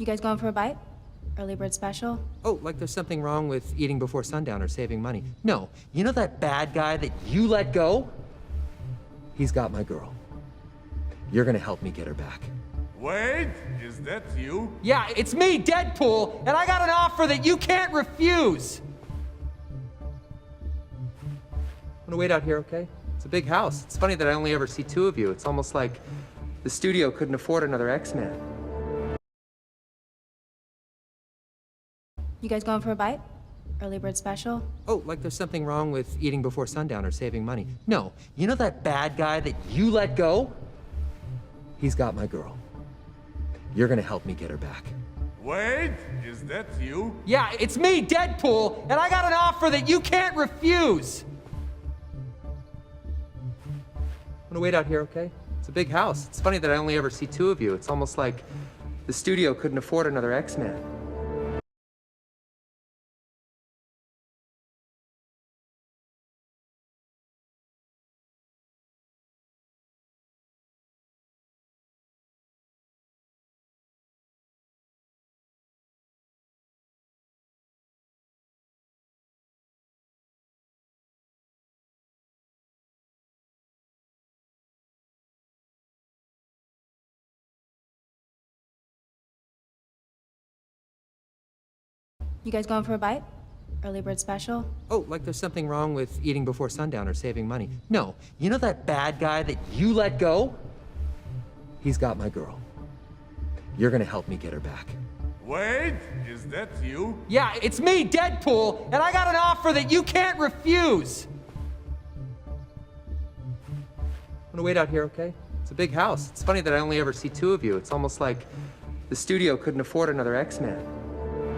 You guys going for a bite? Early bird special? Oh, like there's something wrong with eating before sundown or saving money. No, you know that bad guy that you let go? He's got my girl. You're gonna help me get her back. Wait, is that you? Yeah, it's me, Deadpool, and I got an offer that you can't refuse. I'm gonna wait out here, okay? It's a big house. It's funny that I only ever see two of you. It's almost like the studio couldn't afford another X-Man. You guys going for a bite? Early bird special? Oh, like there's something wrong with eating before sundown or saving money. No, you know that bad guy that you let go? He's got my girl. You're gonna help me get her back. Wait, is that you? Yeah, it's me, Deadpool, and I got an offer that you can't refuse. I'm gonna wait out here, okay? It's a big house. It's funny that I only ever see two of you. It's almost like the studio couldn't afford another X-Man. You guys going for a bite? Early bird special? Oh, like there's something wrong with eating before sundown or saving money. No, you know that bad guy that you let go? He's got my girl. You're gonna help me get her back. Wait, is that you? Yeah, it's me, Deadpool, and I got an offer that you can't refuse. I'm gonna wait out here, okay? It's a big house. It's funny that I only ever see two of you. It's almost like the studio couldn't afford another X-Man.